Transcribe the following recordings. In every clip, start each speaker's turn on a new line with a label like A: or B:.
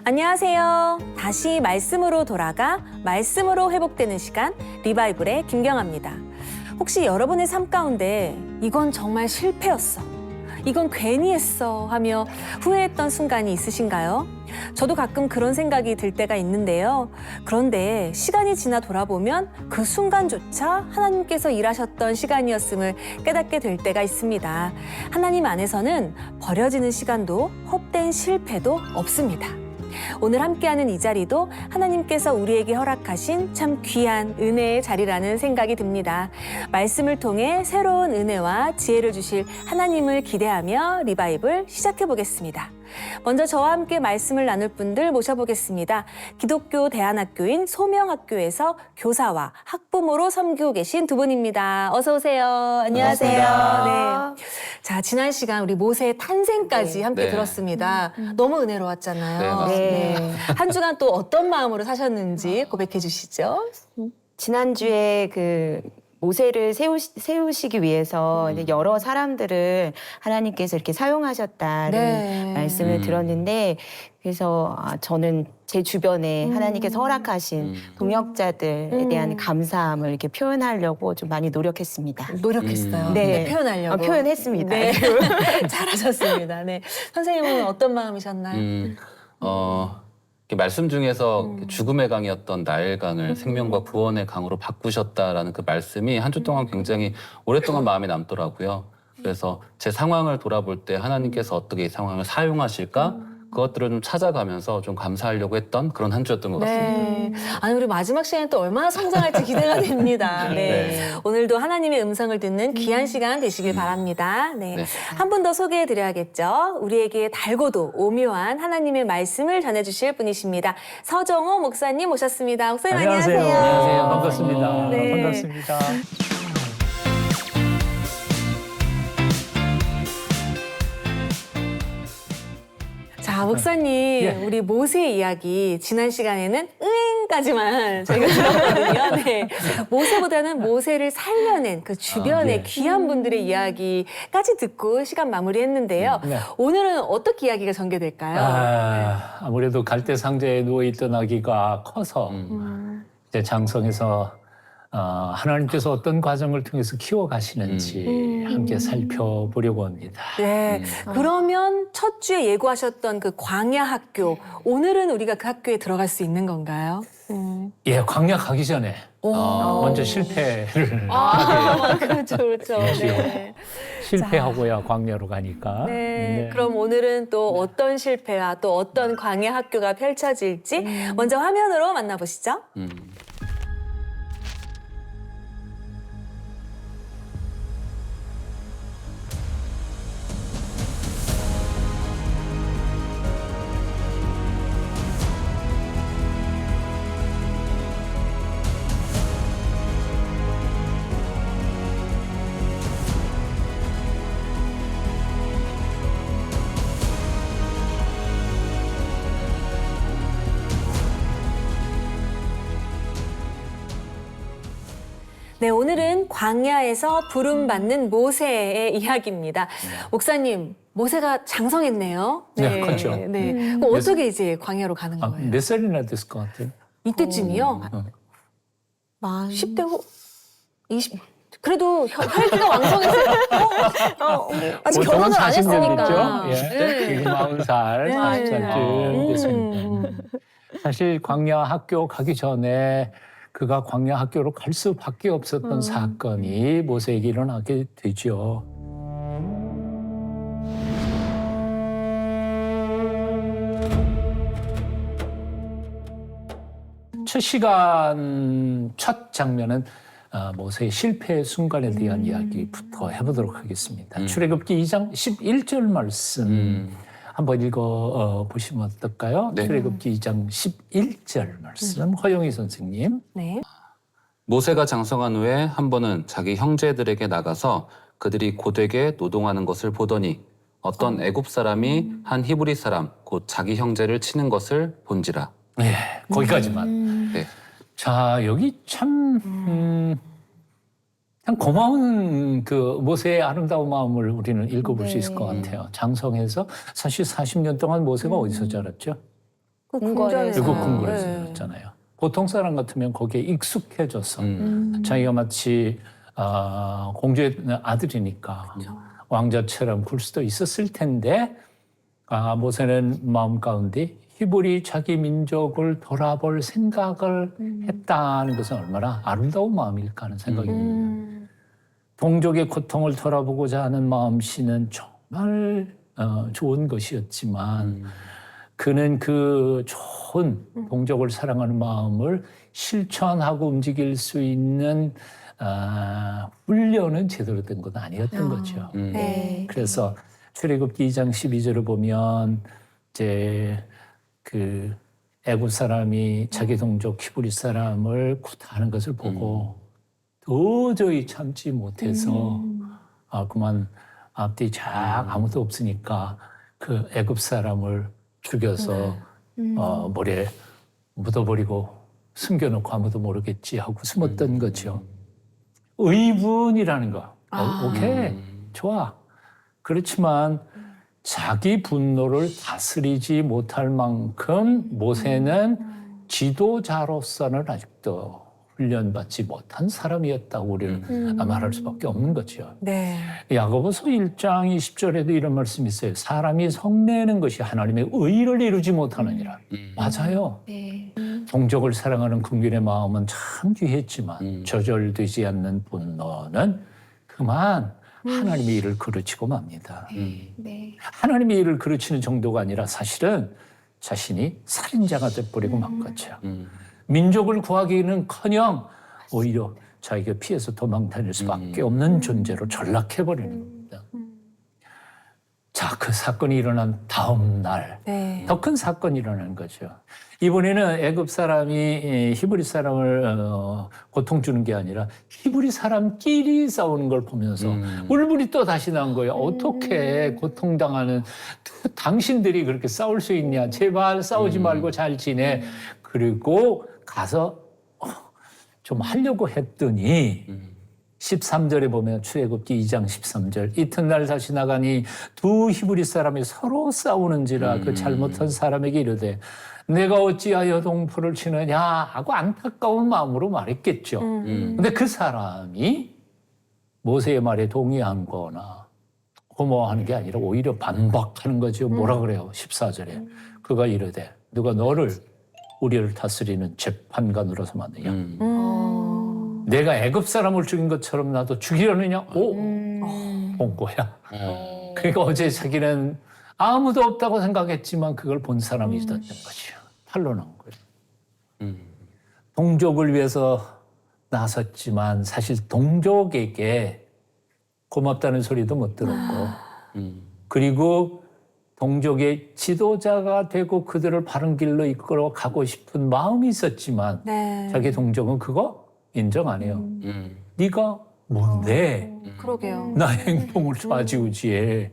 A: 안녕하세요. 다시 말씀으로 돌아가 말씀으로 회복되는 시간 리바이블의 김경아입니다. 혹시 여러분의 삶 가운데 이건 정말 실패였어, 이건 괜히 했어 하며 후회했던 순간이 있으신가요? 저도 가끔 그런 생각이 들 때가 있는데요. 그런데 시간이 지나 돌아보면 그 순간조차 하나님께서 일하셨던 시간이었음을 깨닫게 될 때가 있습니다. 하나님 안에서는 버려지는 시간도 헛된 실패도 없습니다. 오늘 함께하는 이 자리도 하나님께서 우리에게 허락하신 참 귀한 은혜의 자리라는 생각이 듭니다. 말씀을 통해 새로운 은혜와 지혜를 주실 하나님을 기대하며 리바이블 시작해 보겠습니다. 먼저 저와 함께 말씀을 나눌 분들 모셔보겠습니다. 기독교 대안학교인 소명학교에서 교사와 학부모로 섬기고 계신 두 분입니다. 어서 오세요. 안녕하세요.
B: 반갑습니다.
A: 네. 자, 지난 시간 우리 모세의 탄생까지 함께
B: 네.
A: 들었습니다. 너무 은혜로웠잖아요.
B: 네, 맞습니다.
A: 한 주간 또 어떤 마음으로 사셨는지 고백해 주시죠.
C: 지난주에 그 모세를 세우시기 위해서 이제 여러 사람들을 하나님께서 이렇게 사용하셨다는
A: 네.
C: 말씀을 들었는데, 그래서 저는 제 주변에 하나님께서 허락하신 동역자들에 대한 감사함을 이렇게 표현하려고 좀 많이 노력했습니다.
A: 노력했어요.
C: 네.
A: 표현하려고.
C: 표현했습니다.
A: 네. 잘하셨습니다. 네. 선생님은 어떤 마음이셨나요?
B: 이렇게 말씀 중에서 죽음의 강이었던 나일 강을 생명과 구원의 강으로 바꾸셨다라는 그 말씀이 한 주 동안 굉장히 오랫동안 마음에 남더라고요. 그래서 제 상황을 돌아볼 때 하나님께서 어떻게 이 상황을 사용하실까? 그것들을 좀 찾아가면서 좀 감사하려고 했던 그런 한 주였던 것 같습니다.
A: 네. 아니, 우리 마지막 시간에 또 얼마나 성장할지 기대가 됩니다. 네.
B: 네.
A: 오늘도 하나님의 음성을 듣는 귀한 시간 되시길 바랍니다. 네.
B: 네.
A: 한 분 더 소개해 드려야겠죠. 우리에게 달고도 오묘한 하나님의 말씀을 전해주실 분이십니다. 서정호 목사님 모셨습니다. 목사님 안녕하세요.
D: 안녕하세요. 반갑습니다.
A: 네.
D: 반갑습니다.
A: 자, 목사님, 우리 모세의 이야기 지난 시간에는 까지만 저희가 들었거든요. 네. 모세보다는 모세를 살려낸 그 주변의
D: 네.
A: 귀한 분들의 이야기까지 듣고 시간 마무리했는데요.
D: 네.
A: 오늘은 어떻게 이야기가 전개될까요?
D: 아무래도 갈대 상자에 누워있던 아기가 커서 이제 장성에서 하나님께서 어떤 과정을 통해서 키워가시는지 함께 살펴보려고 합니다.
A: 네. 그러면 첫 주에 예고하셨던 그 광야 학교, 오늘은 우리가 그 학교에 들어갈 수 있는 건가요?
D: 예, 광야 가기 전에 먼저 실패를
A: 그렇죠, 그렇죠. 네.
D: 실패하고야 광야로 가니까.
A: 네. 그럼 오늘은 또 어떤 실패와 또 어떤 광야 학교가 펼쳐질지 먼저 화면으로 만나보시죠. 네, 오늘은 광야에서 부름받는 모세의 이야기입니다. 목사님, 모세가 장성했네요.
D: 네, 그렇죠.
A: 네. 그럼 어떻게 이제 광야로 가는 거예요?
D: 몇 살이나 됐을 것 같아요?
A: 이때쯤이요?
C: 만
A: 10대 후 20. 그래도 혈기가 왕성했어요. 아직
D: 보통은
A: 결혼을 안
D: 40년
A: 했으니까.
D: 됐죠? 예. 지금 40살,
A: 네.
D: 40살쯤 됐습니다. 사실 광야 학교 가기 전에 그가 광야 학교로 갈 수밖에 없었던 사건이 모세에게 일어나게 되죠. 첫 장면은 모세의 실패의 순간에 대한 이야기부터 해보도록 하겠습니다. 출애굽기 2장 11절 말씀 한번 읽어 보시면 어떨까요?
B: 네.
D: 출애굽기 2장 11절 말씀 허영희 선생님.
A: 네.
B: 모세가 장성한 후에 한 번은 자기 형제들에게 나가서 그들이 고되게 노동하는 것을 보더니 어떤 애굽 사람이 한 히브리 사람 곧 자기 형제를 치는 것을 본지라.
D: 네, 거기까지만.
B: 네.
D: 자, 여기 참 고마운 그 모세의 아름다운 마음을 우리는 읽어볼 수 있을 것 같아요. 장성해서 사실 40년 동안 모세가 어디서 자랐죠?
A: 그
C: 궁궐에서.
D: 외국
A: 궁전에서.
D: 궁궐에서
A: 네.
D: 살았잖아요. 보통 사람 같으면 거기에 익숙해져서
B: 음.
D: 자기가 마치 공주의 아들이니까 왕자처럼 굴 수도 있었을 텐데 모세는 마음 가운데 히브리 자기 민족을 돌아볼 생각을 했다는 것은 얼마나 아름다운 마음일까 하는 생각이 듭니다. 동족의 고통을 돌아보고자 하는 마음씨는 정말 좋은 것이었지만 그는 그 좋은 동족을 사랑하는 마음을 실천하고 움직일 수 있는 훈련은 제대로 된 건 아니었던 거죠.
A: 네.
D: 그래서 출애굽기 2장 12절을 보면 이제 그 애굽 사람이 자기 동족 히브리 사람을 구타하는 것을 보고 도저히 참지 못해서 그만 앞뒤 쫙 아무도 없으니까 그 애굽 사람을 죽여서 모래에 묻어버리고 숨겨놓고 아무도 모르겠지 하고 숨었던 거죠. 의분이라는 거. 오케이, 좋아. 그렇지만 자기 분노를 다스리지 못할 만큼 모세는 지도자로서는 아직도 훈련받지 못한 사람이었다고 우리는 말할 수밖에 없는 거죠.
A: 네.
D: 야고보서 1장 20절에도 이런 말씀이 있어요. 사람이 성내는 것이 하나님의 의를 이루지 못하느니라. 맞아요.
C: 네.
D: 동족을 사랑하는 국민의 마음은 참 귀했지만 저절되지 않는 분노는 그만 하나님의 일을 그르치고 맙니다.
C: 네.
D: 하나님의 일을 그르치는 정도가 아니라 사실은 자신이 살인자가 돼버리고 만 거죠. 민족을 구하기는커녕 오히려 자기가 피해서 도망 다닐 수밖에 없는 존재로 전락해버리는 겁니다. 자, 그 사건이 일어난 다음 날
A: 네.
D: 더 큰 사건이 일어나는 거죠. 이번에는 애굽 사람이 히브리 사람을 고통 주는 게 아니라 히브리 사람끼리 싸우는 걸 보면서 울분이 또 다시 난 거예요. 어떻게 고통당하는 당신들이 그렇게 싸울 수 있냐. 제발 싸우지 말고 잘 지내. 그리고 가서 좀 하려고 했더니 13절에 보면 출애굽기 2장 13절 이튿날 다시 나가니 두 히브리 사람이 서로 싸우는지라 그 잘못한 사람에게 이르되 내가 어찌하여 동포를 치느냐 하고 안타까운 마음으로 말했겠죠. 근데 그 사람이 모세의 말에 동의한 거나 고마워하는 게 아니라 오히려 반박하는 거죠. 뭐라 그래요? 14절에 그가 이르되 누가 너를 우리를 다스리는 재판관으로서 만드냐. 내가 애굽 사람을 죽인 것처럼 나도 죽이려느냐? 본 거야. 그러니까 어제 자기는 아무도 없다고 생각했지만 그걸 본 사람이 있었던 거죠. 탄로난 거예요. 동족을 위해서 나섰지만 사실 동족에게 고맙다는 소리도 못 들었고 그리고 동족의 지도자가 되고 그들을 바른 길로 이끌어 가고 싶은 마음이 있었지만
A: 네.
D: 자기 동족은 그거 인정 안 해요. 네가 뭔데
A: 그러게요.
D: 나의 행동을 좌지우지해.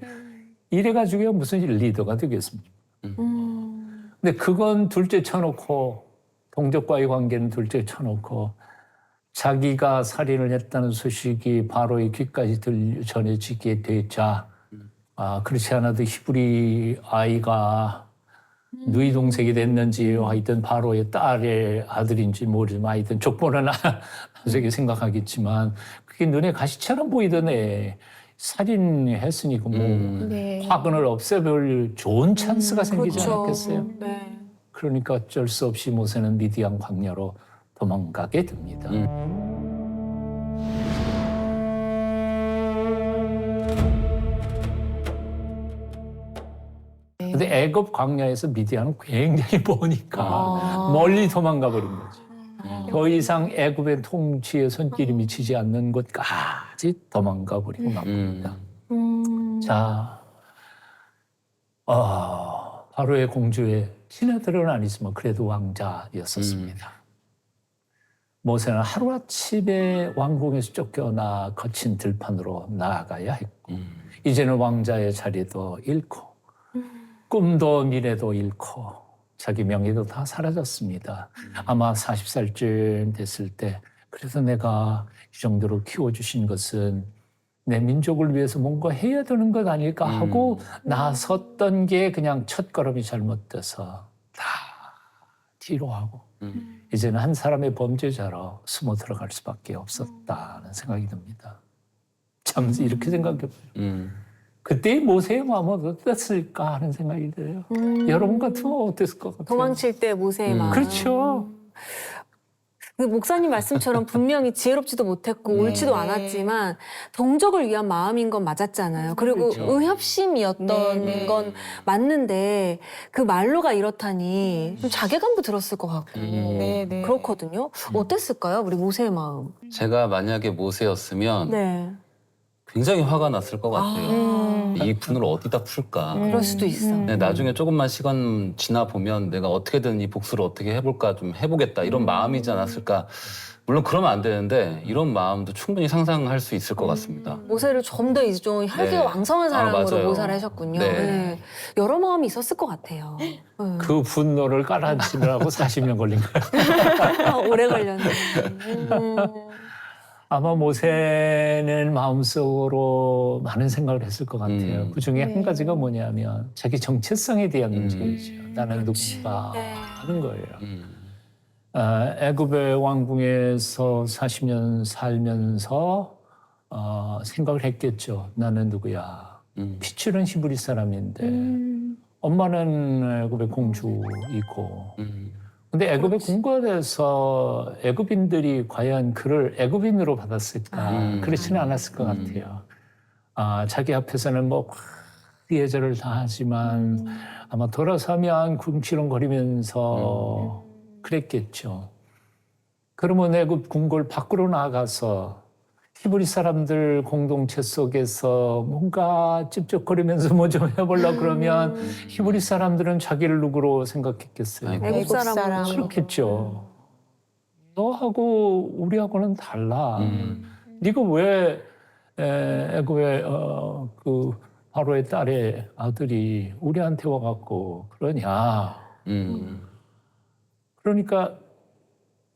D: 이래가지고 무슨 리더가 되겠습니까? 근데 그건 둘째 쳐놓고 동족과의 관계는 둘째 쳐놓고 자기가 살인을 했다는 소식이 바로의 귀까지 전해지게 되자 그렇지 않아도 히브리 아이가 누이 동생이 됐는지 하여튼 바로의 딸의 아들인지 모르지만 하여튼 족보는 나중에 생각하겠지만 그게 눈에 가시처럼 보이던 애 살인했으니까 뭐
C: 네.
D: 화근을 없애볼 좋은 찬스가 생기지
A: 그렇죠.
D: 않았겠어요?
A: 네.
D: 그러니까 어쩔 수 없이 모세는 미디안 광야로 도망가게 됩니다. 근데 애굽 광야에서 미디안은 굉장히 머니까 멀리 도망가 버린 거죠. 더 이상 애굽의 통치에 손길이 미치지 않는 곳까지 도망가 버리고 맙니다. 자, 바로의 공주의 친아들은 아니지만 그래도 왕자였었습니다. 모세는 하루아침에 왕궁에서 쫓겨나 거친 들판으로 나아가야 했고 이제는 왕자의 자리도 잃고 꿈도 미래도 잃고 자기 명예도 다 사라졌습니다. 아마 40살쯤 됐을 때 그래서 내가 이 정도로 키워주신 것은 내 민족을 위해서 뭔가 해야 되는 것 아닐까 하고 나섰던 게 그냥 첫걸음이 잘못돼서 다 싫어하고 이제는 한 사람의 범죄자로 숨어 들어갈 수밖에 없었다는 생각이 듭니다. 참 이렇게 생각해봐요. 그때의 모세의 마음은 어땠을까 하는 생각이 들어요. 여러분 같으면 어땠을 것 같아요?
A: 도망칠 때 모세의 마음.
D: 그렇죠.
A: 그 목사님 말씀처럼 분명히 지혜롭지도 못했고
C: 네.
A: 옳지도 않았지만 동족을 위한 마음인 건 맞았잖아요. 그리고
D: 그렇죠.
A: 의협심이었던
C: 네.
A: 건 맞는데 그 말로가 이렇다니 좀 자괴감도 들었을 것 같고
C: 네, 네.
A: 그렇거든요. 어땠을까요? 우리 모세의 마음.
B: 제가 만약에 모세였으면
A: 네.
B: 굉장히 화가 났을 것 같아요.
A: 아,
B: 이 분을 어디다 풀까?
A: 그럴 수도 있어.
B: 네, 나중에 조금만 시간 지나 보면 내가 어떻게든 이 복수를 어떻게 해볼까 좀 해보겠다 이런 마음이지 않았을까. 물론 그러면 안 되는데 이런 마음도 충분히 상상할 수 있을 것 같습니다.
A: 모세를 좀 더 이제 좀 혈기가
B: 네.
A: 왕성한 사람으로
B: 맞아요.
A: 모사를 하셨군요.
B: 네.
A: 네. 여러 마음이 있었을 것 같아요. 네.
D: 그 분노를 깔아앉히느라고 40년 걸린 거예요.
A: 오래 걸렸네.
D: 아마 모세는 마음속으로 많은 생각을 했을 것 같아요. 그 중에 한 가지가 뭐냐면 자기 정체성에 대한 문제이죠. 나는 누구인가
A: 네.
D: 하는 거예요. 애굽의 왕궁에서 40년 살면서 생각을 했겠죠. 나는 누구야. 피출은 히브리 사람인데 엄마는 애굽의 공주이고 근데 애굽에 궁궐에서 애굽인들이 과연 그를 애굽인으로 받았을까? 그렇지는 않았을 것 같아요. 자기 앞에서는 뭐 예절을 다하지만 아마 돌아서면 궁시렁거리면서 그랬겠죠. 그러면 애굽 궁궐 밖으로 나가서 히브리 사람들 공동체 속에서 뭔가 찝쩍거리면서 뭐 좀 해보려고 그러면 히브리 사람들은 자기를 누구로 생각했겠어요?
B: 아이고.
A: 애국 사람.
D: 그렇겠죠. 너하고 우리하고는 달라. 네가 왜 애굽의 그 바로의 딸의 아들이 우리한테 와갖고 그러냐. 그러니까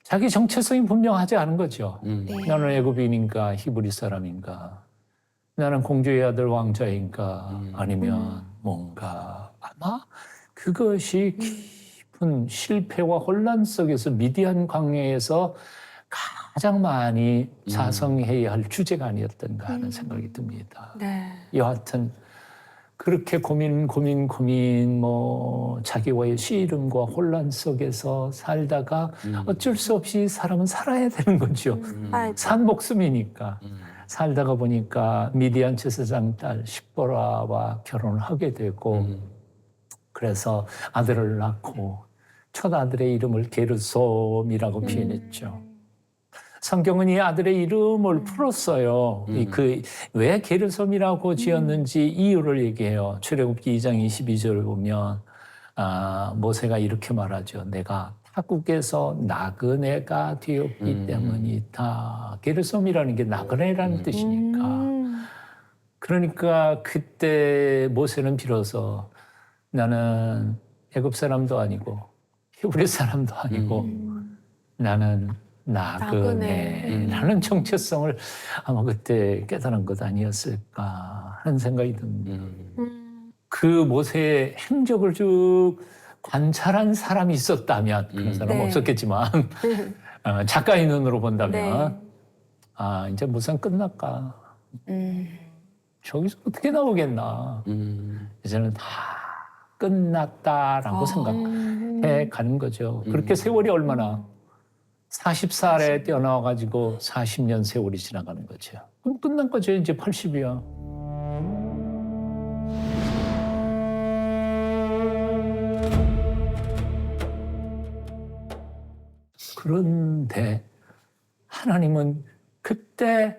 D: 자기 정체성이 분명하지 않은 거죠. 나는 애굽인인가 히브리 사람인가. 나는 공주의 아들 왕자인가 아니면 뭔가 아마 그것이 깊은 실패와 혼란 속에서 미디안 광야에서 가장 많이 자성해야 할 주제가 아니었던가 하는 생각이 듭니다.
A: 네.
D: 여하튼 그렇게 고민 뭐 자기와의 씨름과 혼란 속에서 살다가 어쩔 수 없이 사람은 살아야 되는 거죠.
A: 아이고.
D: 산 목숨이니까. 살다가 보니까 미디안 제사장 딸 십보라와 결혼을 하게 되고 그래서 아들을 낳고 첫 아들의 이름을 게르솜이라고 표현했죠. 성경은 이 아들의 이름을 풀었어요. 그 왜 게르솜이라고 지었는지 이유를 얘기해요. 출애굽기 2장 22절을 보면 모세가 이렇게 말하죠. 내가 타국에서 나그네가 되었기 때문이다. 게르솜이라는 게 나그네라는 뜻이니까. 그러니까 그때 모세는 비로소 나는 애굽 사람도 아니고 히브리 사람도 아니고 나는 나그네라는 정체성을 아마 그때 깨달은 것 아니었을까 하는 생각이 듭니다. 그 모세의 행적을 쭉 관찰한 사람이 있었다면 그런 사람은
A: 네.
D: 없었겠지만 작가의 눈으로 본다면 이제 무슨 끝날까? 저기서 어떻게 나오겠나? 이제는 다 끝났다라고 생각해 가는 거죠. 그렇게 세월이 얼마나 40살에 뛰어나와가지고 40년 세월이 지나가는 거죠. 그럼 끝난 거죠. 이제 80이야. 그런데 하나님은 그때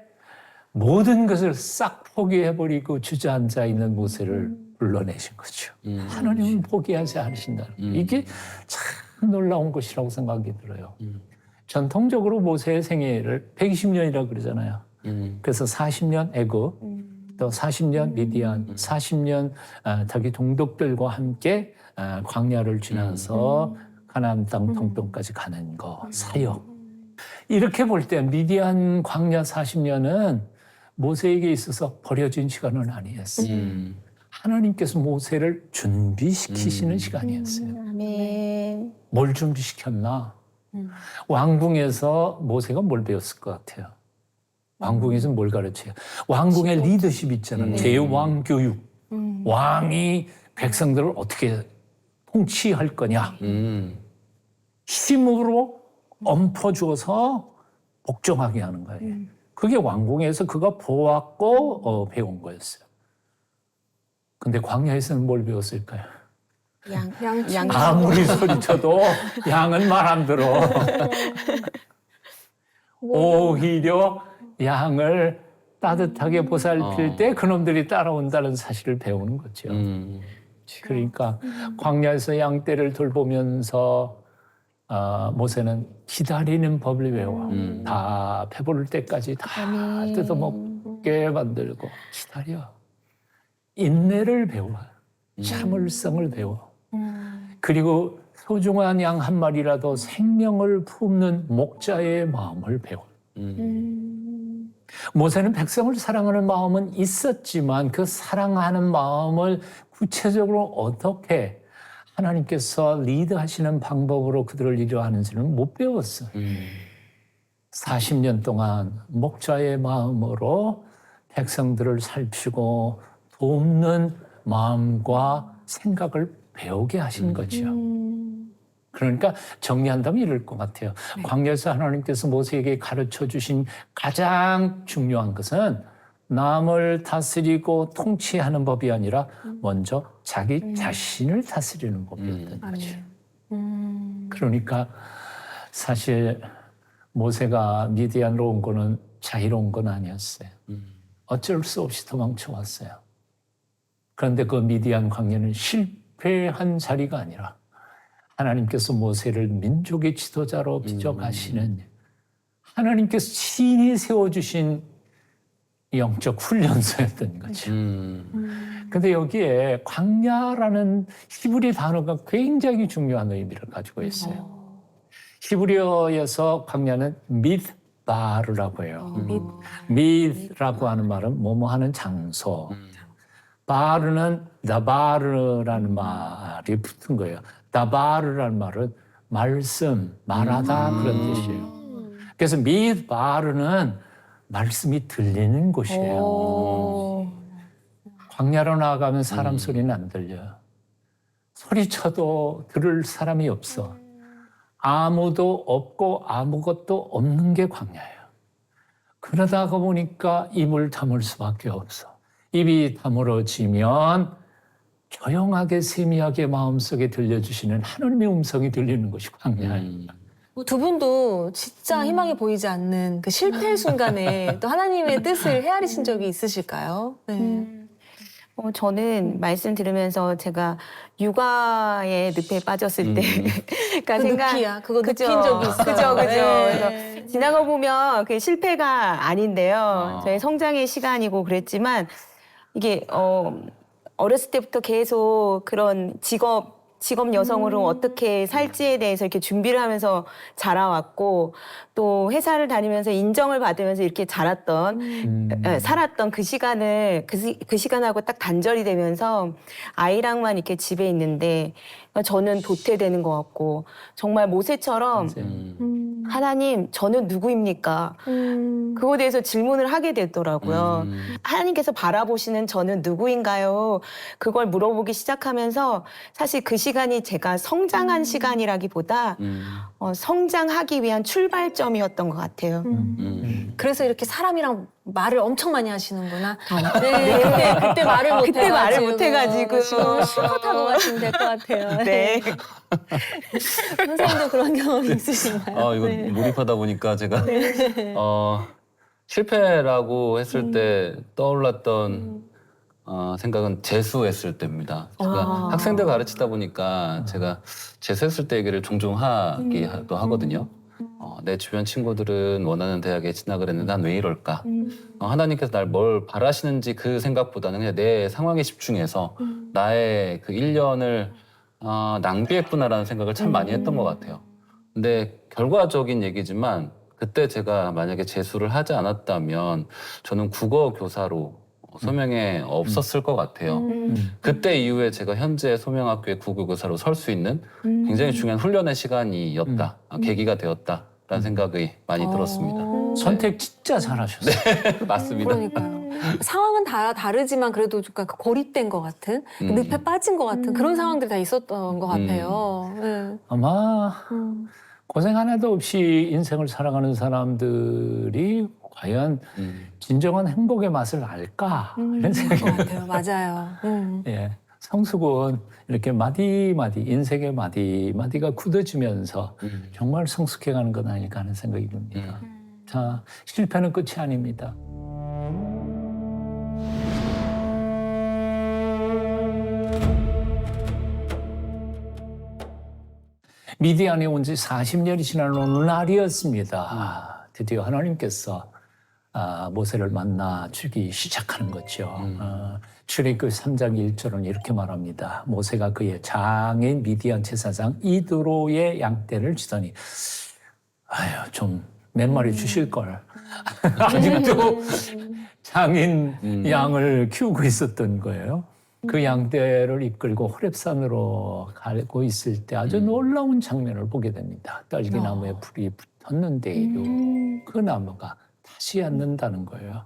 D: 모든 것을 싹 포기해버리고 주저앉아 있는 모세를 불러내신 거죠. 하나님은 포기하지 않으신다는 거예요. 이게 참 놀라운 것이라고 생각이 들어요. 전통적으로 모세의 생애를 120년이라고 그러잖아요. 그래서 40년 애굽, 또 40년 미디안, 40년 자기 동독들과 함께 광야를 지나서 가나안 땅 동편까지 가는 거, 사역. 이렇게 볼 때 미디안 광야 40년은 모세에게 있어서 버려진 시간은 아니었어요. 하나님께서 모세를 준비시키시는 시간이었어요.
C: 아멘.
D: 뭘 준비시켰나? 왕궁에서 모세가 뭘 배웠을 것 같아요? 왕궁에서 뭘 가르쳐요? 왕궁의 리더십 있잖아요. 제왕 교육. 왕이 백성들을 어떻게 통치할 거냐. 힘으로 엎어주어서 복종하게 하는 거예요. 그게 왕궁에서 그가 보았고 배운 거였어요. 근데 광야에서는 뭘 배웠을까요?
C: 양.
D: 아무리 소리쳐도 양은 말 안 들어. 오히려 양을 따뜻하게 보살필 때 그놈들이 따라온다는 사실을 배우는 거죠. 그러니까 광야에서 양떼를 돌보면서 모세는 기다리는 법을 배워. 다 배부를 때까지 다 뜯어먹게 만들고 기다려. 인내를 배워. 참을성을 배워. 그리고 소중한 양 한 마리라도 생명을 품는 목자의 마음을 배워. 모세는 백성을 사랑하는 마음은 있었지만 그 사랑하는 마음을 구체적으로 어떻게 하나님께서 리드하시는 방법으로 그들을 리드하는지는 못 배웠어. 40년 동안 목자의 마음으로 백성들을 살피고 돕는 마음과 생각을 배우게 하신 거죠. 그러니까 정리한다면 이럴 것 같아요. 광야에서 하나님께서 모세에게 가르쳐 주신 가장 중요한 것은 남을 다스리고 통치하는 법이 아니라 먼저 자기 자신을 다스리는 법이었던 거죠. 그러니까 사실 모세가 미디안으로 온 거는 자유로운 건 아니었어요. 어쩔 수 없이 도망쳐왔어요. 그런데 그 미디안 광야는 실패한 자리가 아니라 하나님께서 모세를 민족의 지도자로 빚어가시는 하나님께서 친히 세워주신 영적 훈련소였던 거죠. 근데 여기에 광야라는 히브리 단어가 굉장히 중요한 의미를 가지고 있어요. 히브리어에서 광야는 midbar라고 해요. mid라고 하는 말은 뭐뭐 하는 장소. 바르는 다바르라는 말이 붙은 거예요. 다바르라는 말은 말씀, 말하다 그런 뜻이에요. 그래서 mid바르는 말씀이 들리는 곳이에요. 광야로 나아가면 사람 소리는 안 들려요. 소리쳐도 들을 사람이 없어. 아무도 없고 아무것도 없는 게 광야예요. 그러다가 보니까 입을 다물 수밖에 없어. 입이 다물어지면 조용하게 세미하게 마음속에 들려주시는 하나님의 음성이 들리는 것이 광야예요.
A: 두 분도 진짜 희망이 보이지 않는 그 실패의 순간에 또 하나님의 뜻을 헤아리신 적이 있으실까요? 네.
C: 저는 말씀 들으면서 제가 육아의 늪에 빠졌을 때가
A: 늪이야. 그거
C: 그죠?
A: 느낀 적이 있어요.
C: 그죠.
A: 네.
C: 그래서 지나가 보면 그게 실패가 아닌데요. 저의 성장의 시간이고 그랬지만 이게 어렸을 때부터 계속 그런 직업 여성으로 어떻게 살지에 대해서 이렇게 준비를 하면서 자라왔고 또 회사를 다니면서 인정을 받으면서 이렇게 살았던 그 시간을 그 시간하고 딱 단절이 되면서 아이랑만 이렇게 집에 있는데 저는 도태되는 것 같고 정말 모세처럼 하나님 저는 누구입니까? 그거에 대해서 질문을 하게 되더라고요. 하나님께서 바라보시는 저는 누구인가요? 그걸 물어보기 시작하면서 사실 그 시간이 제가 성장한 시간이라기보다 성장하기 위한 출발점이었던 것 같아요.
A: 그래서 이렇게 사람이랑 말을 엄청 많이 하시는구나. 네. 그때 말을 못
C: 그때 말을 못 해가지고.
A: 실컷 하고 가시면 될 것 같아요.
C: 네.
A: 선생님도 그런 경험이 있으신가요?
B: 이거
A: 네.
B: 몰입하다 보니까 제가 실패라고 했을 때 떠올랐던 생각은 재수했을 때입니다. 제가 학생들 가르치다 보니까 제가 재수했을 때 얘기를 종종 하기도 하거든요. 내 주변 친구들은 원하는 대학에 진학을 했는데 난 왜 이럴까? 하나님께서 날 뭘 바라시는지 그 생각보다는 그냥 내 상황에 집중해서 나의 그 1년을 낭비했구나라는 생각을 참 많이 했던 것 같아요. 근데 결과적인 얘기지만 그때 제가 만약에 재수를 하지 않았다면 저는 국어 교사로 소명에 없었을 것 같아요. 그때 이후에 제가 현재 소명학교의 구교교사로 설 수 있는 굉장히 중요한 훈련의 시간이었다, 계기가 되었다라는 생각이 많이 들었습니다.
D: 선택 진짜 잘하셨어요.
B: 맞습니다.
A: 그러니까요. 상황은 다 다르지만 그래도 약간 고립된 것 같은, 늪에 빠진 것 같은 그런 상황들이 다 있었던 것 같아요. 네.
D: 아마 고생 하나도 없이 인생을 살아가는 사람들이 과연 진정한 행복의 맛을 알까? 이런 생각이
A: 그런 것 같아요. 맞아요.
D: 예. 성숙은 이렇게 마디마디, 인생의 마디마디가 굳어지면서 정말 성숙해가는 건 아닐까 하는 생각이 듭니다. 자, 실패는 끝이 아닙니다. 미디안에 온 지 40년이 지난 어느 날이었습니다. 드디어 하나님께서 모세를 만나 주기 시작하는 거죠. 출애굽 3장 1절은 이렇게 말합니다. 모세가 그의 장인 미디안 제사장 이드로의 양떼를 치더니 아유 좀 몇 마리 주실 걸. 아직도 장인 양을 키우고 있었던 거예요. 그 양떼를 이끌고 호렙산으로 가고 있을 때 아주 놀라운 장면을 보게 됩니다. 딸기나무에 불이 붙었는데요. 그 나무가 다시 않는다는 거예요.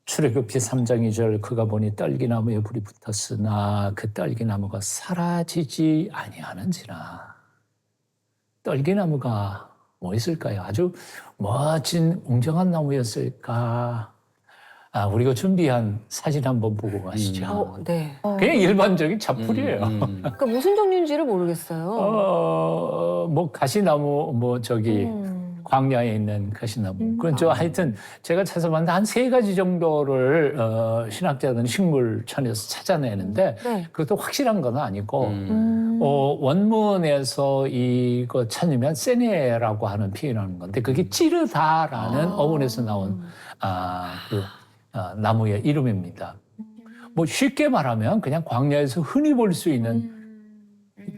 D: 출애굽기 3장 2절 그가 보니 딸기나무에 불이 붙었으나 그 딸기나무가 사라지지 아니하는지라. 딸기나무가 뭐 있을까요? 아주 멋진 웅장한 나무였을까? 우리가 준비한 사진 한번 보고 가시죠.
A: 네.
D: 그냥 일반적인 자풀이에요.
A: 그러니까 무슨 종류인지를 모르겠어요.
D: 뭐 가시나무, 뭐 저기 광야에 있는 가시나무. 그건 저 하여튼 제가 찾아봤는데 한 3가지 정도를 신학자들은 식물천에서 찾아내는데
A: 네.
D: 그것도 확실한 건 아니고 원문에서 이거 찾으면 세네라고 하는 표현하는 건데 그게 찌르다라는 어원에서 나온 나무의 이름입니다. 뭐 쉽게 말하면 그냥 광야에서 흔히 볼 수 있는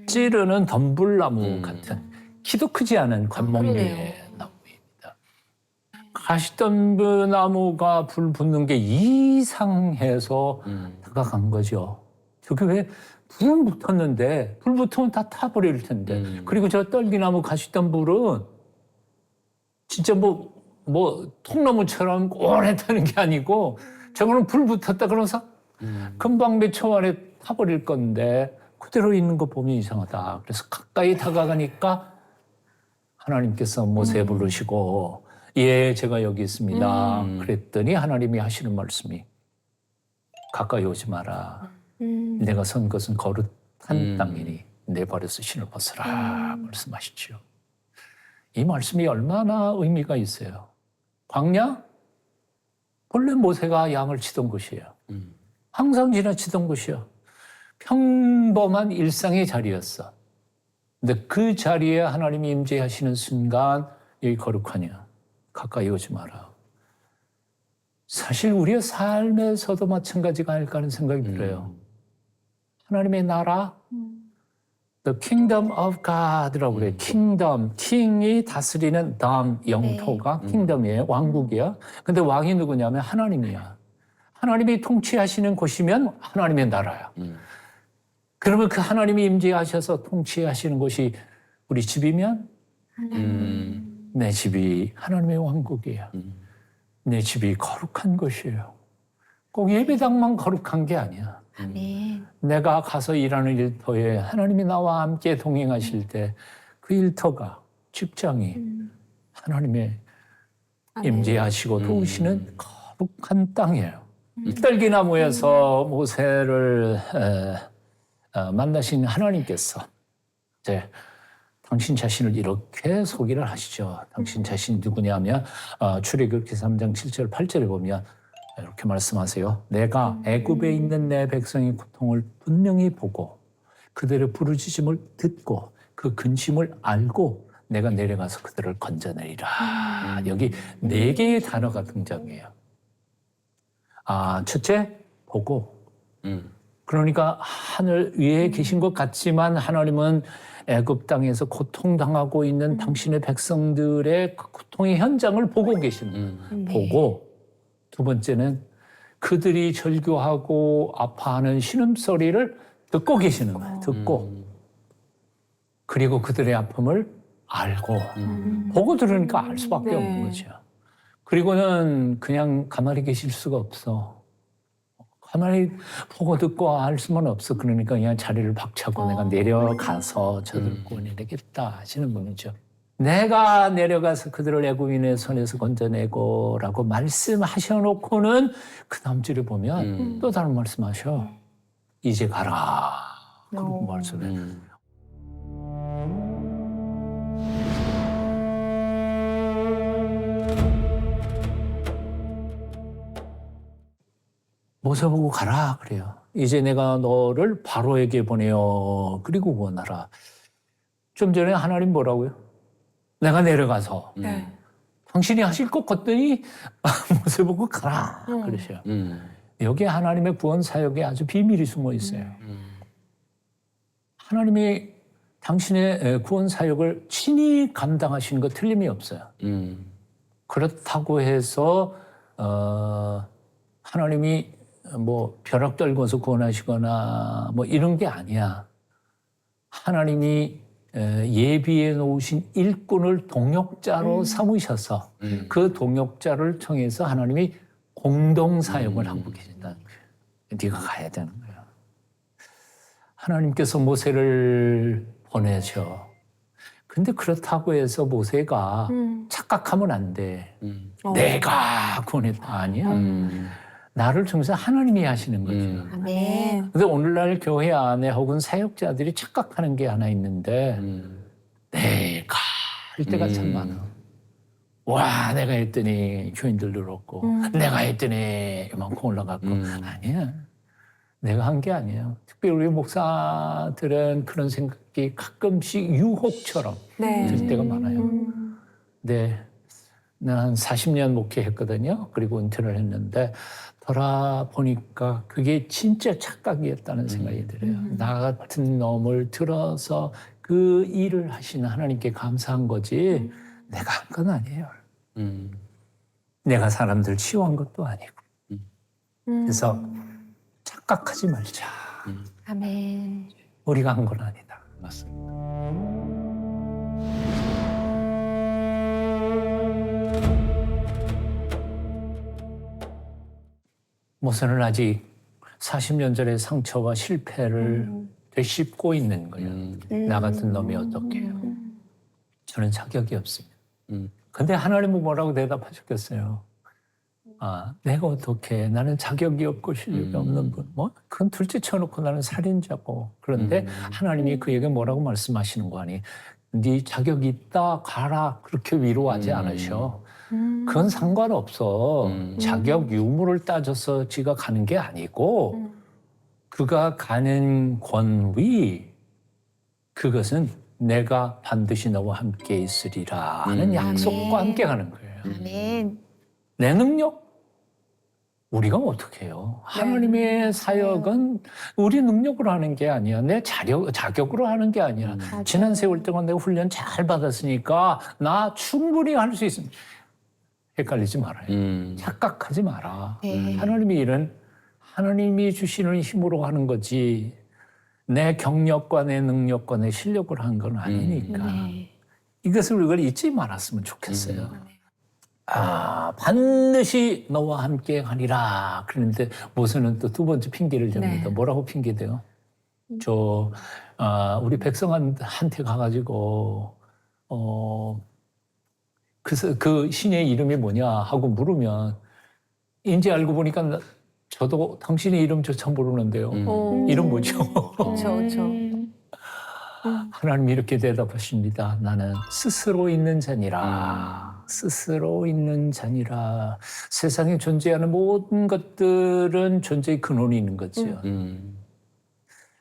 D: 찌르는 덤불나무 같은 키도 크지 않은 관목류의 나무입니다. 가시덤불나무가 불 붙는 게 이상해서 다가간 거죠. 저게 왜 불은 붙었는데 불 붙으면 다 타버릴 텐데 그리고 저 떨기나무 가시덤불은 진짜 뭐 통나무처럼 오래다는 게 아니고 저거는 불 붙었다 그러면서 금방 몇 초 안에 타버릴 건데 그대로 있는 거 보면 이상하다. 그래서 가까이 다가가니까 하나님께서 모세 부르시고 예 제가 여기 있습니다. 그랬더니 하나님이 하시는 말씀이 가까이 오지 마라. 내가 선 것은 거룩한 땅이니 내 발에서 신을 벗어라 말씀하시죠. 이 말씀이 얼마나 의미가 있어요. 광야? 본래 모세가 양을 치던 곳이에요. 항상 지나치던 곳이요. 평범한 일상의 자리였어. 근데 그 자리에 하나님이 임재하시는 순간 여기 거룩하냐? 가까이 오지 마라. 사실 우리의 삶에서도 마찬가지가 아닐까 하는 생각이 들어요. 하나님의 나라, The Kingdom of God라고 그래요. Kingdom, 킹이 다스리는 영토가 킹덤이에요. 왕국이야. 근데 왕이 누구냐면 하나님이야. 하나님이 통치하시는 곳이면 하나님의 나라야. 그러면 그 하나님이 임재하셔서 통치하시는 곳이 우리 집이면 내 집이 하나님의 왕국이야. 내 집이 거룩한 곳이에요. 꼭 예배당만 거룩한 게 아니야.
C: 아멘.
D: 내가 가서 일하는 일터에 하나님이 나와 함께 동행하실 때 그 일터가 직장이 하나님의 임재하시고 도우시는 거룩한 땅이에요. 딸기나무에서 모세를 만나신 하나님께서 이제 당신 자신을 이렇게 소개를 하시죠. 당신 자신이 누구냐면 출애굽기 3장 7절 8절에 보면 이렇게 말씀하세요. 내가 애굽에 있는 내 백성의 고통을 분명히 보고 그들의 부르짖음을 듣고 그 근심을 알고 내가 내려가서 그들을 건져내리라. 여기 4개의 단어가 등장해요. 첫째, 보고. 그러니까 하늘 위에 계신 것 같지만 하나님은 애굽 땅에서 고통당하고 있는 당신의 백성들의 그 고통의 현장을 보고 계신. 보고. 두 번째는 그들이 절규하고 아파하는 신음소리를 듣고 계시는 거예요. 듣고. 그리고 그들의 아픔을 알고 보고 들으니까 알 수밖에
A: 네.
D: 없는 거죠. 그리고는 그냥 가만히 계실 수가 없어. 가만히 보고 듣고 할 수는 없어. 그러니까 그냥 자리를 박차고 내가 내려가서 저들을 구원해내겠다 하시는 분이죠. 내가 내려가서 그들을 애굽인의 손에서 건져내고라고 말씀하셔놓고는 그 다음 줄에 보면 또 다른 말씀하셔. 이제 가라. 그런 말씀을. 모세 보고 가라 그래요. 이제 내가 너를 바로에게 보내어 그리고 구원하라. 좀 전에 하나님 뭐라고요? 내가 내려가서
A: 네.
D: 당신이 하실 것 같더니 모세 보고 가라 그러셔요. 여기에 하나님의 구원 사역에 아주 비밀이 숨어 있어요. 하나님이 당신의 구원 사역을 친히 감당하시는 거 틀림이 없어요. 그렇다고 해서 하나님이 뭐 벼락 떨궈서 구원하시거나 뭐 이런 게 아니야. 하나님이 예비해 놓으신 일꾼을 동역자로 삼으셔서 그 동역자를 통해서 하나님이 공동 사역을 하고 계신다는 거예요. 네가 가야 되는 거예요. 하나님께서 모세를 보내셔. 근데 그렇다고 해서 모세가 착각하면 안 돼. 내가 구원했다. 아니야. 나를 통해서 하나님이 하시는 거죠.
C: 아멘.
D: 근데 오늘날 교회 안에 혹은 사역자들이 착각하는 게 하나 있는데 내가 할 때가 참 많아. 와 내가 했더니 교인들 늘었고 내가 했더니 이만큼 올라갔고 아니야. 내가 한 게 아니에요. 특별히 우리 목사들은 그런 생각이 가끔씩 유혹처럼
A: 네.
D: 들 때가 많아요. 네, 난 한 40년 목회했거든요. 그리고 은퇴를 했는데 돌아보니까 그게 진짜 착각이었다는 생각이 들어요. 나 같은 놈을 들어서 그 일을 하시는 하나님께 감사한 거지 내가 한 건 아니에요. 내가 사람들 치유한 것도 아니고. 그래서 착각하지 말자.
C: 아멘.
D: 우리가 한 건 아니다.
B: 맞습니다.
D: 모세는 아직 40년 전의 상처와 실패를 되씹고 있는 거예요. 나 같은 놈이 어떻게 해요? 저는 자격이 없습니다. 근데 하나님은 뭐라고 대답하셨겠어요? 아, 내가 어떻게 해? 나는 자격이 없고 실력이 없는 분. 뭐 그건 둘째 쳐놓고 나는 살인자고. 그런데 하나님이 그에게 뭐라고 말씀하시는 거 아니? 네 자격이 있다 가라 그렇게 위로하지 않으셔. 그건 상관없어. 자격 유무를 따져서 지가 가는 게 아니고 그가 가는 권위 그것은 내가 반드시 너와 함께 있으리라 하는 약속과 함께 가는 거예요.
C: 아멘.
D: 내 능력? 우리가 어떻게 해요? 하나님의 사역은 우리 능력으로 하는 게 아니야. 내 자격으로 하는 게 아니야. 지난 세월 동안 내가 훈련 잘 받았으니까 나 충분히 할 수 있습니다. 헷갈리지 말아요. 착각하지 마라.
C: 네.
D: 하나님의 일은 하나님이 주시는 힘으로 하는 거지 내 경력과 내 능력과 내 실력으로 한 건 아니니까. 이것을 우리가 잊지 말았으면 좋겠어요. 아, 반드시 너와 함께 하리라. 그런데 모세는 또 두 번째 핑계를 댑니다. 뭐라고 핑계대요? 우리 백성한테 가가지고, 그 신의 이름이 뭐냐 하고 물으면, 이제 알고 보니까 저도 당신의 이름조차 모르는데요. 이름 뭐죠?
A: 그렇죠, 그렇죠.
D: 하나님이 이렇게 대답하십니다. 나는 스스로 있는 자니라. 스스로 있는 자니라. 세상에 존재하는 모든 것들은 존재의 근원이 있는 거죠.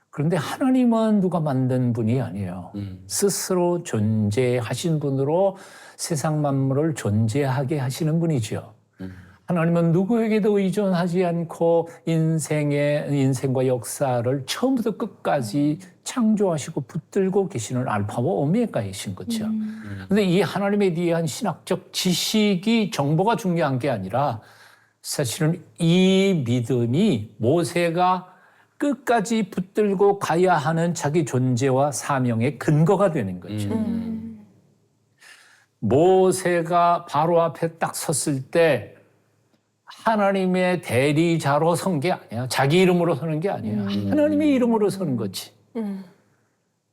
D: 그런데 하나님은 누가 만든 분이 아니에요. 스스로 존재하신 분으로 세상 만물을 존재하게 하시는 분이죠. 하나님은 누구에게도 의존하지 않고 인생과 역사를 처음부터 끝까지 창조하시고 붙들고 계시는 알파와 오메가이신 거죠. 그런데 이 하나님에 대한 신학적 지식이 정보가 중요한 게 아니라 사실은 이 믿음이 모세가 끝까지 붙들고 가야 하는 자기 존재와 사명의 근거가 되는 거죠. 모세가 바로 앞에 딱 섰을 때 하나님의 대리자로 선 게 아니야. 자기 이름으로 서는 게 아니야. 하나님의 이름으로 서는 거지.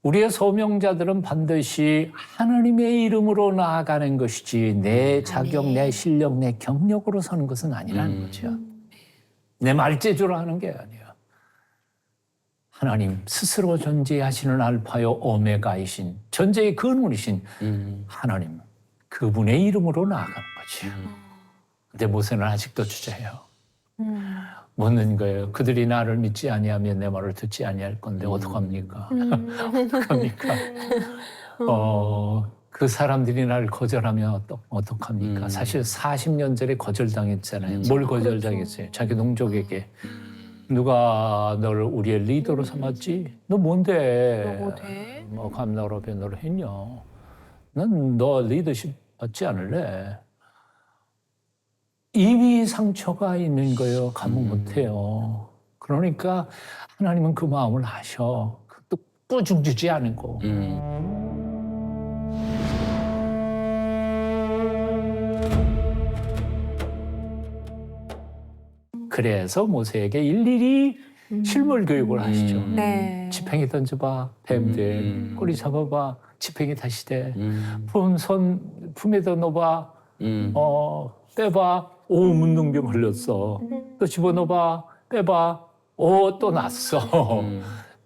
D: 우리의 소명자들은 반드시 하나님의 이름으로 나아가는 것이지 내 자격, 내 실력, 내 경력으로 서는 것은 아니라는 거죠. 내 말재주로 하는 게 아니야. 하나님 스스로 존재하시는 알파요 오메가이신 존재의 근원이신 하나님 그분의 이름으로 나아가는 거지. 근데 모세는 아직도 주저해요. 묻는 거예요. 그들이 나를 믿지 아니하면 내 말을 듣지 아니할 건데 어떡합니까? 어떡합니까? 그 사람들이 나를 거절하면 어떡합니까? 사실 40년 전에 거절당했잖아요. 뭘 거절당했어요? 자기 동족에게. 누가 너를 우리의 리더로 삼았지? 너 뭔데?
A: 너 뭐 돼?
D: 뭐 감나라 변호를 했냐? 난 너 리더십 받지 않을래. 이미 상처가 있는 거예요. 감을 못해요. 그러니까 하나님은 그 마음을 아셔. 또 꾸중 주지 않고. 그래서 모세에게 일일이 실물 교육을 하시죠.
A: 네.
D: 지팡이 던져봐, 뱀 돼. 꼬리 잡아봐, 지팡이 다시 돼. 손 품에다 넣어봐, 빼봐. 오, 문둥병 걸렸어. 또 집어넣어봐, 빼봐. 오, 또 났어.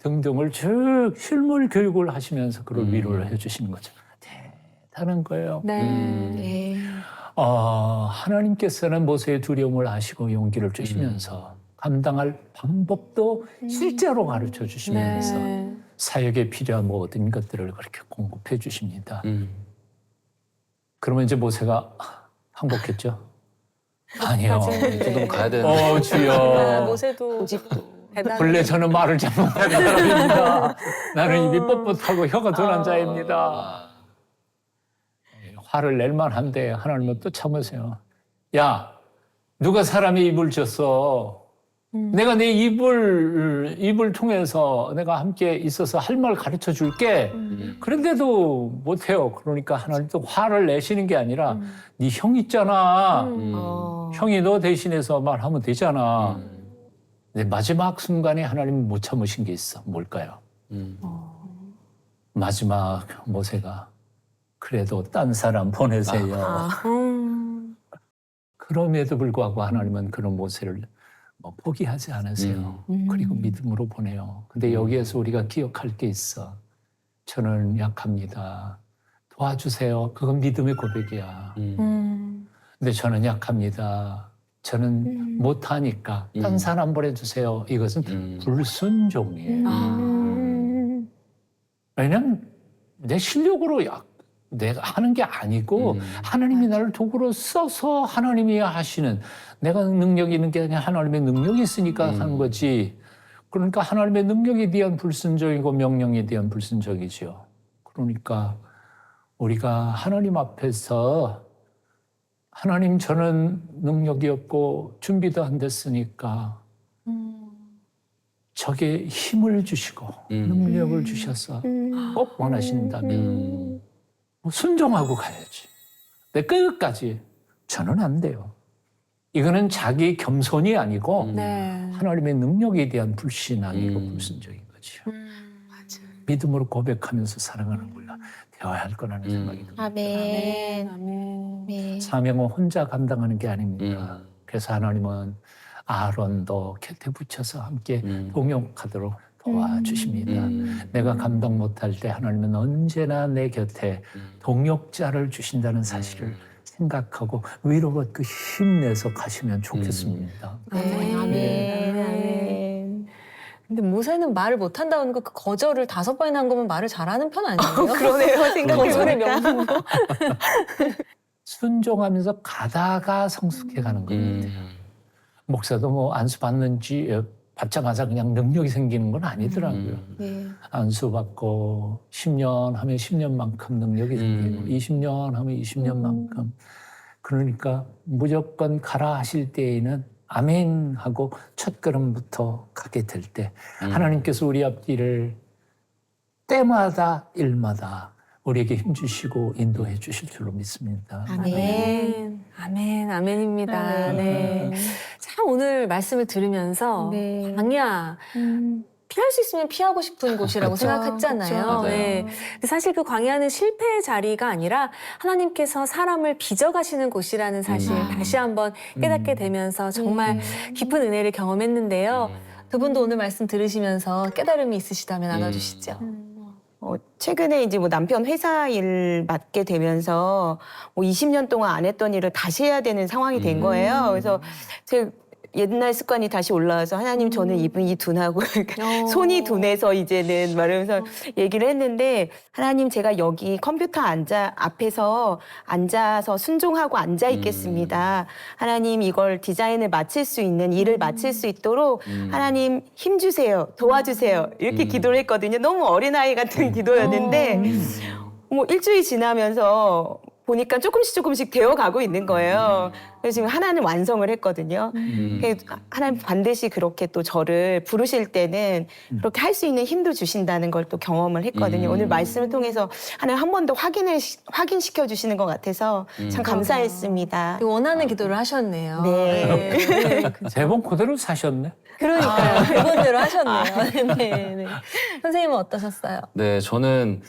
D: 등등을 쭉 실물 교육을 하시면서 그걸 위로를 해주시는 거죠. 대단한 거예요.
A: 네.
D: 하나님께서는 모세의 두려움을 아시고 용기를 주시면서 감당할 방법도 실제로 가르쳐 주시면서
A: 네.
D: 사역에 필요한 모든 것들을 그렇게 공급해 주십니다. 그러면 이제 모세가 항복했죠? 아니요.
B: 지금 가야 되는데.
A: 아,
D: 주여.
A: 모세도 대단.
D: 본래 저는 말을 잘 못하는 사람입니다. 나는 입이 뻣뻣하고 혀가 둔한 자입니다. 화를 낼 만한데 하나님은 또 참으세요. 야, 누가 사람의 입을 줬어? 내가 내 입을 통해서 내가 함께 있어서 할 말 가르쳐 줄게. 그런데도 못해요. 그러니까 하나님도 화를 내시는 게 아니라 네 형 있잖아. 형이 너 대신해서 말하면 되잖아. 근데 마지막 순간에 하나님은 못 참으신 게 있어. 뭘까요? 마지막 모세가 그래도 딴 사람 보내세요. 그럼에도 불구하고 하나님은 그런 모세를 포기하지 않으세요. 그리고 믿음으로 보내요. 근데 여기에서 우리가 기억할 게 있어. 저는 약합니다. 도와주세요. 그건 믿음의 고백이야. 근데 저는 약합니다. 저는 못하니까 딴 사람 보내주세요. 이것은 불순종이에요. 왜냐면 내 실력으로 내가 하는 게 아니고 하나님이 나를 도구로 써서 하나님이 하시는 내가 능력이 있는 게 아니라 하나님의 능력이 있으니까 하는 거지. 그러니까 하나님의 능력에 대한 불순종이고 명령에 대한 불순종이죠. 그러니까 우리가 하나님 앞에서 하나님 저는 능력이 없고 준비도 안 됐으니까 저게 힘을 주시고 능력을 주셔서 꼭 원하신다면 순종하고 가야지. 내 끝까지 저는 안 돼요. 이거는 자기 겸손이 아니고
A: 네.
D: 하나님의 능력에 대한 불신앙이고 불순종인 거죠. 믿음으로 고백하면서 살아가는 거야. 되어야 할 거라는 생각이 듭니다.
C: 아멘.
A: 아멘.
C: 네.
D: 사명은 혼자 감당하는 게 아닙니다. 그래서 하나님은 아론도 곁에 붙여서 함께 동역하도록 도와주십니다. 내가 감당 못할 때 하나님은 언제나 내 곁에 동역자를 주신다는 사실을 생각하고 위로받고 그 힘내서 가시면 좋겠습니다.
C: 아멘. 아멘.
A: 근데 모세는 말을 못한다는 거 그 거절을 5번이나 한 거면 말을 잘하는 편 아니에요?
C: 그러네요.
A: 거절의
C: 생각해보니까.
A: 명분도.
D: 순종하면서 가다가 성숙해가는 겁니다. 목사도 뭐 안수 받는지 받자마자 그냥 능력이 생기는 건 아니더라고요.
C: 네.
D: 안수 받고 10년 하면 10년만큼 능력이 생기고 20년 하면 20년만큼 그러니까 무조건 가라 하실 때에는 아멘 하고 첫 걸음부터 가게 될 때 하나님께서 우리 앞길을 때마다 일마다 우리에게 힘주시고 인도해 주실 줄로 믿습니다.
A: 아멘. 아멘. 아멘입니다. 네. 참 오늘 말씀을 들으면서
C: 네.
A: 광야 피할 수 있으면 피하고 싶은 곳이라고
C: 그쵸,
A: 생각했잖아요.
C: 그쵸.
B: 맞아요.
A: 네. 근데 사실 그 광야는 실패의 자리가 아니라 하나님께서 사람을 빚어가시는 곳이라는 사실 다시 한번 깨닫게 되면서 정말 깊은 은혜를 경험했는데요. 두 분도 오늘 말씀 들으시면서 깨달음이 있으시다면 나눠주시죠.
C: 최근에 이제 뭐 남편 회사 일 맡게 되면서 뭐 20년 동안 안 했던 일을 다시 해야 되는 상황이 된 거예요. 그래서 제 옛날 습관이 다시 올라와서 하나님 저는 이분이 둔하고 손이 둔해서 이제는 말하면서 얘기를 했는데 하나님 제가 여기 컴퓨터 앞에서 앉아서 순종하고 앉아 있겠습니다. 하나님 이걸 디자인을 마칠 수 있는 일을 마칠 수 있도록 하나님 힘 주세요. 도와주세요. 이렇게 기도를 했거든요. 너무 어린아이 같은 기도였는데 뭐 일주일 지나면서 보니까 조금씩 되어가고 있는 거예요. 그래서 지금 하나는 완성을 했거든요. 그래서 하나님 반드시 그렇게 또 저를 부르실 때는 그렇게 할 수 있는 힘도 주신다는 걸 또 경험을 했거든요. 오늘 말씀을 통해서 하나님 한 번 더 확인시켜 주시는 것 같아서 참 감사했습니다.
A: 원하는 기도를 하셨네요.
C: 네.
A: 네.
D: 대본 그대로 사셨네.
A: 그러니까요. 그분대로 하셨네요. 네, 네. 선생님은 어떠셨어요?
B: 네, 저는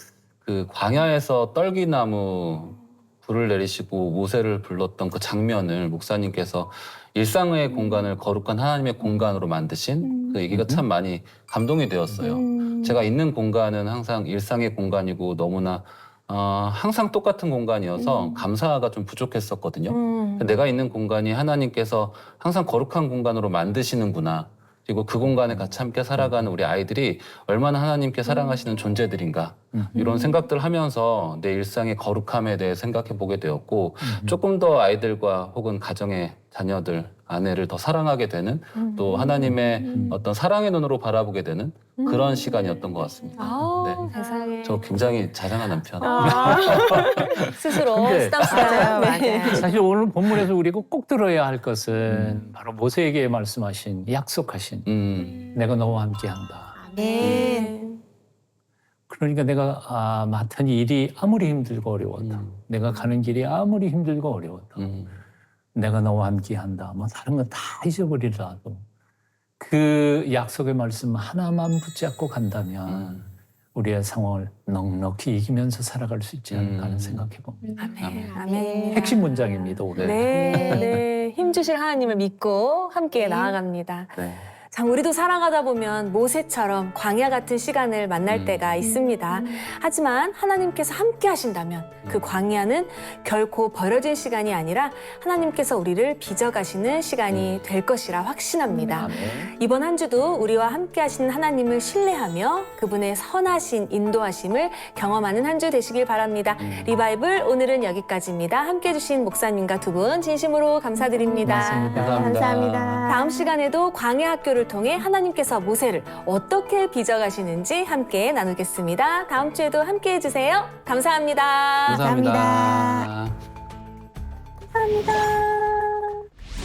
B: 그 광야에서 떨기나무 불을 내리시고 모세를 불렀던 그 장면을 목사님께서 일상의 공간을 거룩한 하나님의 공간으로 만드신 그 얘기가 참 많이 감동이 되었어요. 제가 있는 공간은 항상 일상의 공간이고 너무나 항상 똑같은 공간이어서 감사가 좀 부족했었거든요. 내가 있는 공간이 하나님께서 항상 거룩한 공간으로 만드시는구나. 그리고 그 공간에 같이 함께 살아가는 우리 아이들이 얼마나 하나님께 사랑하시는 존재들인가 이런 생각들 하면서 내 일상의 거룩함에 대해 생각해 보게 되었고 조금 더 아이들과 혹은 가정의 자녀들, 아내를 더 사랑하게 되는 또 하나님의 어떤 사랑의 눈으로 바라보게 되는 그런 시간이었던 것 같습니다.
A: 아,
B: 네.
A: 세상에.
B: 저 굉장히 자상한 남편.
A: 스스로
D: 근데
A: 쓰담쓰담. 네.
D: 사실 오늘 본문에서 우리가 꼭 들어야 할 것은 바로 모세에게 말씀하신 약속하신 내가 너와 함께한다.
C: 네.
D: 그러니까 내가 맡은 일이 아무리 힘들고 어려웠다. 내가 가는 길이 아무리 힘들고 어려웠다. 내가 너와 함께한다. 뭐 다른 건 다 잊어버리더라도 그 약속의 말씀 하나만 붙잡고 간다면 우리의 상황을 넉넉히 이기면서 살아갈 수 있지 않을까 하는 생각해 봅니다.
A: 아멘. 아멘.
D: 핵심 문장입니다 오늘.
A: 네, 네. 힘 주실 하나님을 믿고 함께 나아갑니다.
B: 네.
A: 참 우리도 살아가다 보면 모세처럼 광야 같은 시간을 만날 때가 있습니다. 하지만 하나님께서 함께 하신다면 그 광야는 결코 버려진 시간이 아니라 하나님께서 우리를 빚어가시는 시간이 될 것이라 확신합니다. 이번 한 주도 우리와 함께 하시는 하나님을 신뢰하며 그분의 선하신 인도하심을 경험하는 한 주 되시길 바랍니다. 리바이블 오늘은 여기까지입니다. 함께 해주신 목사님과 두 분 진심으로 감사드립니다.
C: 감사합니다.
A: 다음 시간에도 광야 학교를 통해 하나님께서 모세를 어떻게 빚어가시는지 함께 나누겠습니다. 다음 주에도 함께 해주세요. 감사합니다.
B: 감사합니다.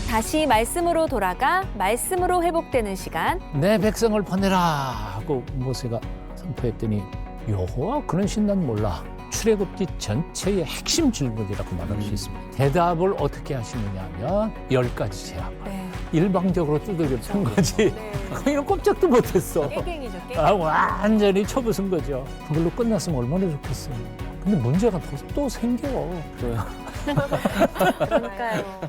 A: 다시 말씀으로 돌아가 말씀으로 회복되는 시간.
D: 내 백성을 보내라 하고 모세가 선포했더니 여호와 그런 신난 몰라. 출애굽기 전체의 핵심 질문이라고 말할 수 있습니다. 대답을 어떻게 하시느냐 하면 10가지 제압.
A: 네.
D: 일방적으로 두들겨 팬 거지. 이런 꼼짝도 못했어.
A: 깨갱이죠, 깨갱.
D: 완전히 쳐부순 거죠. 그걸로 끝났으면 얼마나 좋겠어요. 근데 문제가 또 생겨.
A: 그러니까요.